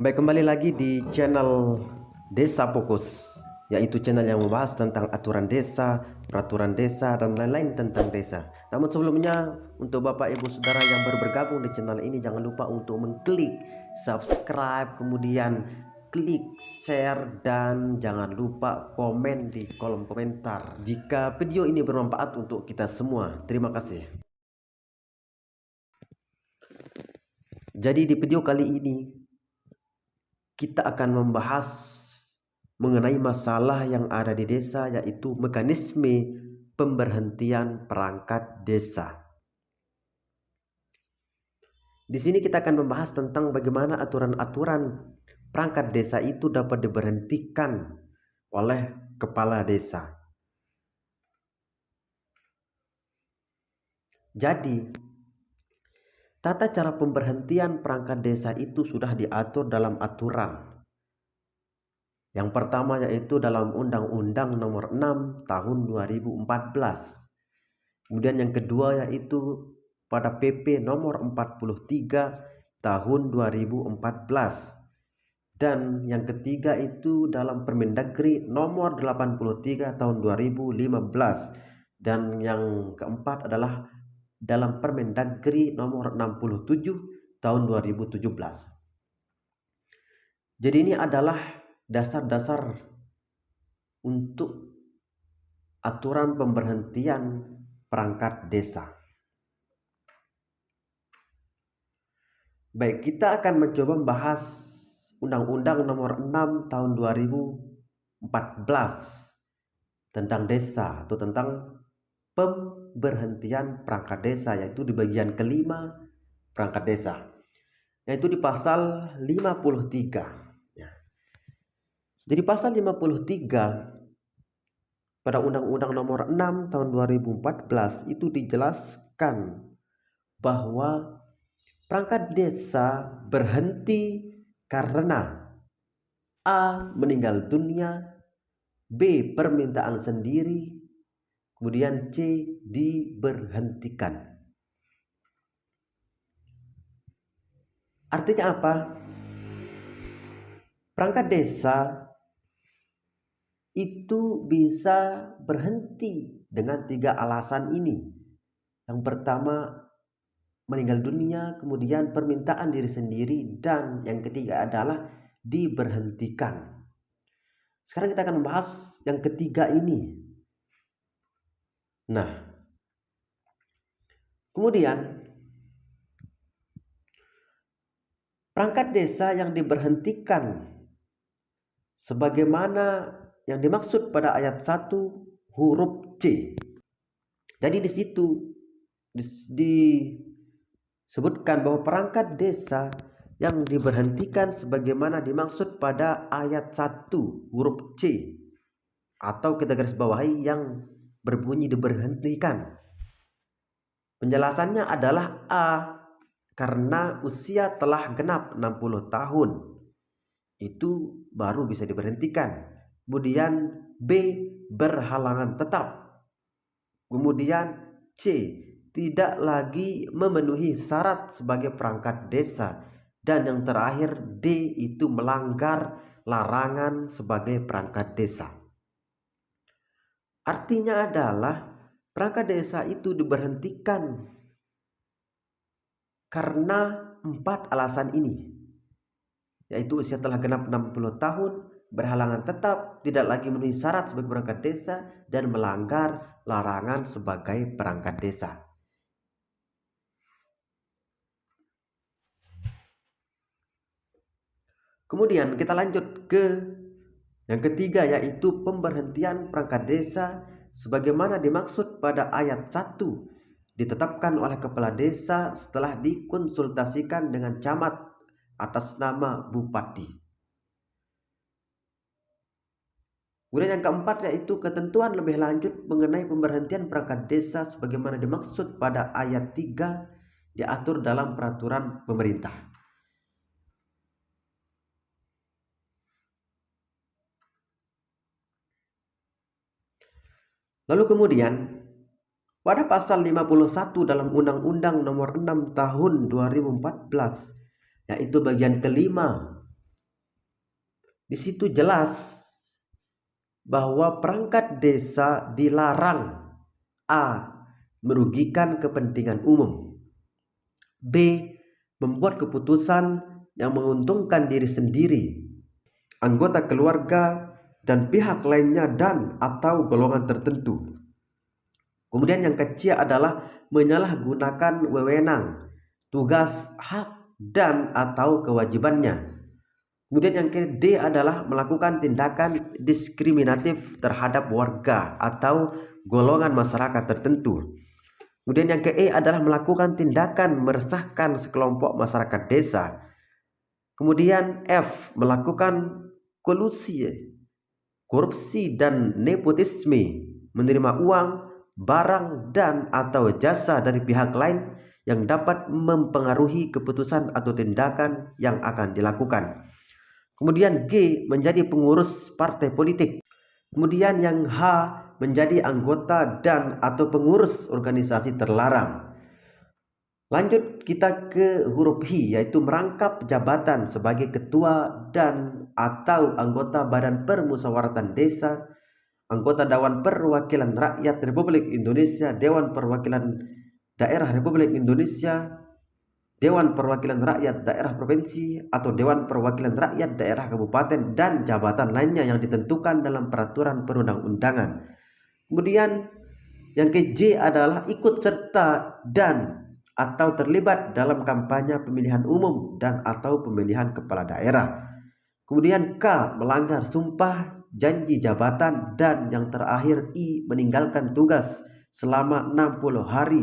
Baik, kembali lagi di channel Desa Fokus, yaitu channel yang membahas tentang aturan desa, peraturan desa, dan lain-lain tentang desa. Namun sebelumnya, untuk Bapak Ibu Saudara yang baru bergabung di channel ini, jangan lupa untuk mengklik subscribe, kemudian klik share, dan jangan lupa komen di kolom komentar jika video ini bermanfaat untuk kita semua. Terima kasih. Jadi di video kali ini kita akan membahas mengenai masalah yang ada di desa, yaitu mekanisme pemberhentian perangkat desa. Di sini kita akan membahas tentang bagaimana aturan-aturan perangkat desa itu dapat diberhentikan oleh kepala desa. Jadi, tata cara pemberhentian perangkat desa itu sudah diatur dalam aturan. Yang pertama yaitu dalam Undang-Undang Nomor 6 Tahun 2014. Kemudian yang kedua yaitu pada PP Nomor 43 Tahun 2014. Dan yang ketiga itu dalam Permendagri Nomor 83 Tahun 2015. Dan yang keempat adalah dalam Permendagri Nomor 67 Tahun 2017. Jadi ini adalah dasar-dasar untuk aturan pemberhentian perangkat desa. Baik, kita akan mencoba membahas Undang-Undang Nomor 6 Tahun 2014 tentang desa atau tentang pemberhentian perangkat desa, yaitu di bagian kelima perangkat desa, yaitu di pasal 53. Jadi pasal 53 pada Undang-Undang Nomor 6 Tahun 2014 itu dijelaskan bahwa perangkat desa berhenti karena A. meninggal dunia, B. permintaan sendiri, kemudian C. diberhentikan. Artinya apa? Perangkat desa itu bisa berhenti dengan 3 alasan ini. Yang pertama, meninggal dunia, kemudian permintaan diri sendiri, dan yang ketiga adalah diberhentikan. Sekarang kita akan membahas yang ketiga ini. Nah, kemudian perangkat desa yang diberhentikan sebagaimana yang dimaksud pada ayat 1 huruf C. Jadi di situ disebutkan bahwa perangkat desa yang diberhentikan sebagaimana dimaksud pada ayat 1 huruf C, atau kita garis bawahi yang berbunyi diberhentikan. Penjelasannya adalah A. karena usia telah genap 60 tahun. Itu baru bisa diberhentikan. Kemudian B. berhalangan tetap. Kemudian C. tidak lagi memenuhi syarat sebagai perangkat desa. Dan yang terakhir D. itu melanggar larangan sebagai perangkat desa. Artinya adalah perangkat desa itu diberhentikan karena 4 alasan ini, yaitu usia telah genap 60 tahun, berhalangan tetap, tidak lagi memenuhi syarat sebagai perangkat desa, dan melanggar larangan sebagai perangkat desa. Kemudian kita lanjut ke yang ketiga, yaitu pemberhentian perangkat desa sebagaimana dimaksud pada ayat 1, ditetapkan oleh kepala desa setelah dikonsultasikan dengan camat atas nama bupati. Kemudian yang keempat yaitu ketentuan lebih lanjut mengenai pemberhentian perangkat desa sebagaimana dimaksud pada ayat 3 diatur dalam peraturan pemerintah. Lalu kemudian pada pasal 51 dalam Undang-Undang Nomor 6 Tahun 2014, yaitu bagian kelima Di situ jelas bahwa perangkat desa dilarang A. merugikan kepentingan umum, B. membuat keputusan yang menguntungkan diri sendiri, anggota keluarga, dan pihak lainnya dan atau golongan tertentu. Kemudian yang kecil adalah menyalahgunakan wewenang, tugas, hak, dan atau kewajibannya. Kemudian yang ke D adalah melakukan tindakan diskriminatif terhadap warga atau golongan masyarakat tertentu. Kemudian yang ke E adalah melakukan tindakan meresahkan sekelompok masyarakat desa. Kemudian F, melakukan kolusi, korupsi dan nepotisme, menerima uang, barang dan atau jasa dari pihak lain yang dapat mempengaruhi keputusan atau tindakan yang akan dilakukan. Kemudian G, menjadi pengurus partai politik. Kemudian yang H, menjadi anggota dan atau pengurus organisasi terlarang. Lanjut kita ke huruf H, yaitu merangkap jabatan sebagai ketua dan atau anggota Badan Permusyawaratan Desa, anggota Dewan Perwakilan Rakyat Republik Indonesia, Dewan Perwakilan Daerah Republik Indonesia, Dewan Perwakilan Rakyat Daerah Provinsi atau Dewan Perwakilan Rakyat Daerah Kabupaten dan jabatan lainnya yang ditentukan dalam peraturan perundang-undangan. Kemudian yang ke J adalah ikut serta dan atau terlibat dalam kampanye pemilihan umum dan atau pemilihan kepala daerah. Kemudian K, melanggar sumpah janji jabatan, dan yang terakhir I, meninggalkan tugas selama 60 hari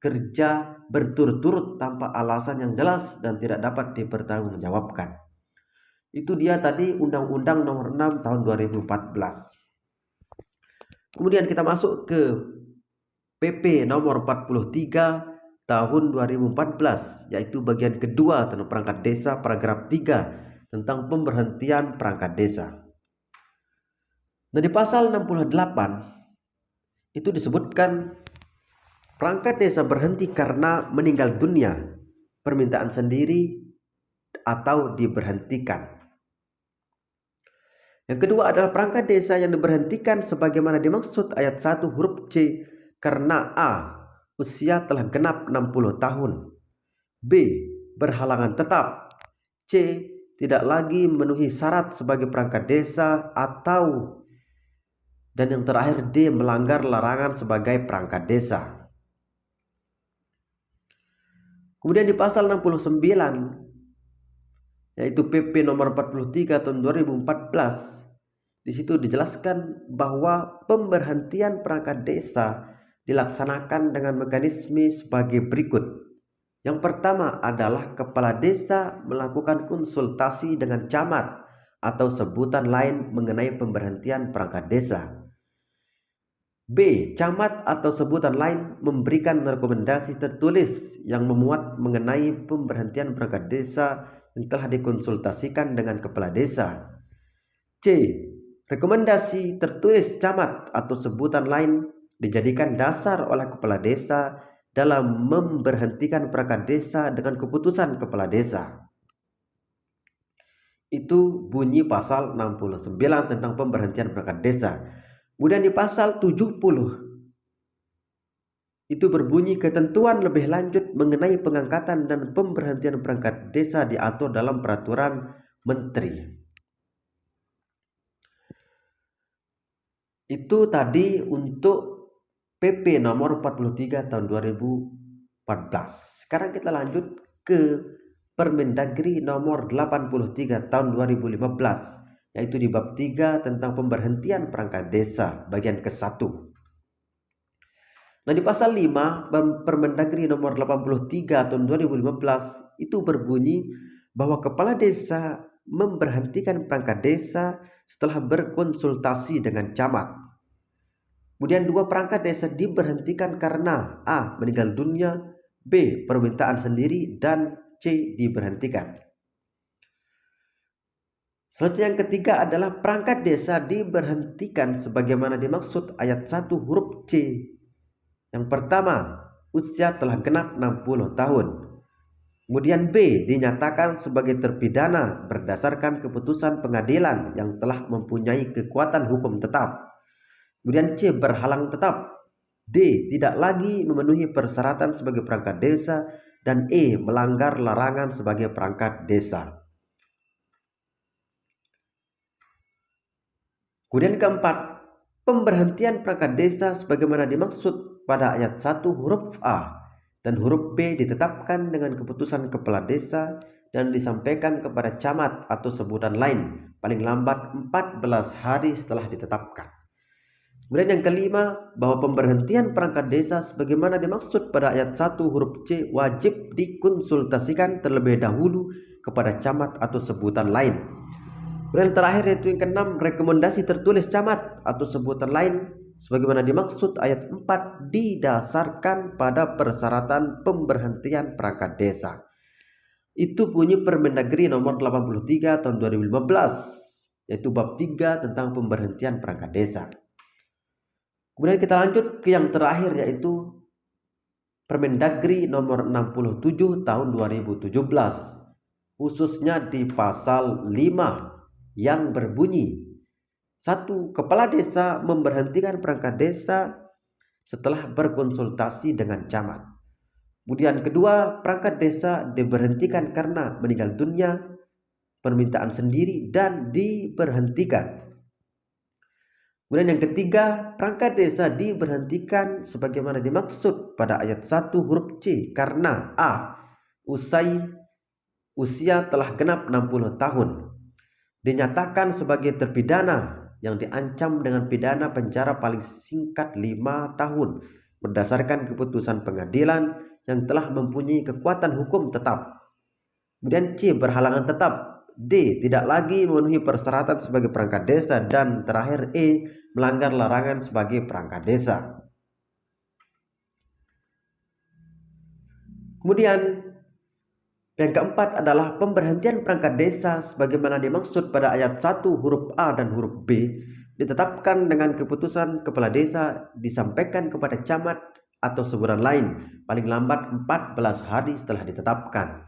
kerja berturut-turut tanpa alasan yang jelas dan tidak dapat dipertanggungjawabkan. Itu dia tadi Undang-Undang Nomor 6 Tahun 2014. Kemudian kita masuk ke PP Nomor 43 Tahun 2014, yaitu bagian kedua tentang perangkat desa, paragraf 3 tentang pemberhentian perangkat desa. Nah, di pasal 68 itu disebutkan perangkat desa berhenti karena meninggal dunia, permintaan sendiri, atau diberhentikan. Yang kedua adalah perangkat desa yang diberhentikan sebagaimana dimaksud ayat 1 huruf C karena A, usia telah genap 60 tahun, B, berhalangan tetap, C, tidak lagi memenuhi syarat sebagai perangkat desa, atau dan yang terakhir D, melanggar larangan sebagai perangkat desa. Kemudian di pasal 69 yaitu PP nomor 43 tahun 2014, di situ dijelaskan bahwa pemberhentian perangkat desa dilaksanakan dengan mekanisme sebagai berikut. Yang pertama adalah kepala desa melakukan konsultasi dengan camat atau sebutan lain mengenai pemberhentian perangkat desa. B, camat atau sebutan lain memberikan rekomendasi tertulis yang memuat mengenai pemberhentian perangkat desa yang telah dikonsultasikan dengan kepala desa. C, rekomendasi tertulis camat atau sebutan lain dijadikan dasar oleh kepala desa dalam memberhentikan perangkat desa dengan keputusan kepala desa. Itu bunyi pasal 69 tentang pemberhentian perangkat desa. Kemudian di pasal 70 itu berbunyi ketentuan lebih lanjut mengenai pengangkatan dan pemberhentian perangkat desa diatur dalam peraturan menteri. Itu tadi untuk PP nomor 43 tahun 2014. Sekarang kita lanjut ke Permendagri nomor 83 tahun 2015. Yaitu di bab 3 tentang pemberhentian perangkat desa bagian ke-1. Nah, di pasal 5 Permendagri nomor 83 tahun 2015 itu berbunyi bahwa kepala desa memberhentikan perangkat desa setelah berkonsultasi dengan camat. Kemudian 2 perangkat desa diberhentikan karena A, meninggal dunia, B, permintaan sendiri, dan C, diberhentikan. Selanjutnya yang ketiga adalah perangkat desa diberhentikan sebagaimana dimaksud ayat 1 huruf C. Yang pertama, usia telah genap 60 tahun. Kemudian B, dinyatakan sebagai terpidana berdasarkan keputusan pengadilan yang telah mempunyai kekuatan hukum tetap. Kemudian C, berhalang tetap. D, tidak lagi memenuhi persyaratan sebagai perangkat desa. Dan E, melanggar larangan sebagai perangkat desa. Kemudian keempat, pemberhentian perangkat desa sebagaimana dimaksud pada ayat 1 huruf A dan huruf B ditetapkan dengan keputusan kepala desa dan disampaikan kepada camat atau sebutan lain paling lambat 14 hari setelah ditetapkan. Kemudian yang kelima, bahwa pemberhentian perangkat desa sebagaimana dimaksud pada ayat 1 huruf C wajib dikonsultasikan terlebih dahulu kepada camat atau sebutan lain. Kemudian yang terakhir yaitu yang keenam, rekomendasi tertulis camat atau sebutan lain sebagaimana dimaksud ayat 4 didasarkan pada persyaratan pemberhentian perangkat desa. Itu bunyi Permendagri nomor 83 tahun 2015, yaitu bab 3 tentang pemberhentian perangkat desa. Kemudian kita lanjut ke yang terakhir yaitu Permendagri nomor 67 tahun 2017, khususnya di pasal 5 yang berbunyi 1. Kepala desa memberhentikan perangkat desa setelah berkonsultasi dengan camat. Kemudian kedua, perangkat desa diberhentikan karena meninggal dunia, permintaan sendiri, dan diberhentikan. Kemudian yang ketiga, perangkat desa diberhentikan sebagaimana dimaksud pada ayat 1 huruf C karena A. Usia telah genap 60 tahun, dinyatakan sebagai terpidana yang diancam dengan pidana penjara paling singkat 5 tahun berdasarkan keputusan pengadilan yang telah mempunyai kekuatan hukum tetap. Kemudian C, berhalangan tetap. D, tidak lagi memenuhi persyaratan sebagai perangkat desa. Dan terakhir E, melanggar larangan sebagai perangkat desa. Kemudian yang keempat adalah pemberhentian perangkat desa sebagaimana dimaksud pada ayat 1 huruf A dan huruf B ditetapkan dengan keputusan kepala desa disampaikan kepada camat atau sebutan lain paling lambat 14 hari setelah ditetapkan.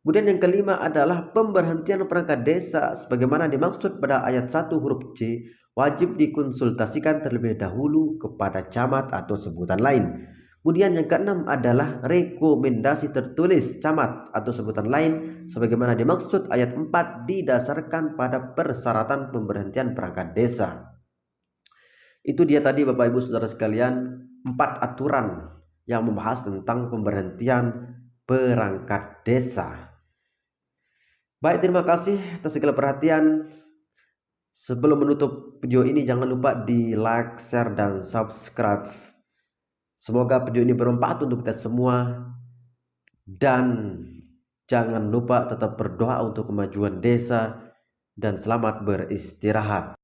Kemudian yang kelima adalah pemberhentian perangkat desa sebagaimana dimaksud pada ayat 1 huruf C wajib dikonsultasikan terlebih dahulu kepada camat atau sebutan lain. Kemudian yang keenam adalah rekomendasi tertulis camat atau sebutan lain sebagaimana dimaksud ayat 4 didasarkan pada persyaratan pemberhentian perangkat desa. Itu dia tadi Bapak Ibu Saudara sekalian 4 aturan yang membahas tentang pemberhentian perangkat desa. Baik, terima kasih atas segala perhatian. Sebelum menutup video ini jangan lupa di like, share, dan subscribe. Semoga video ini bermanfaat untuk kita semua. Dan jangan lupa tetap berdoa untuk kemajuan desa. Dan selamat beristirahat.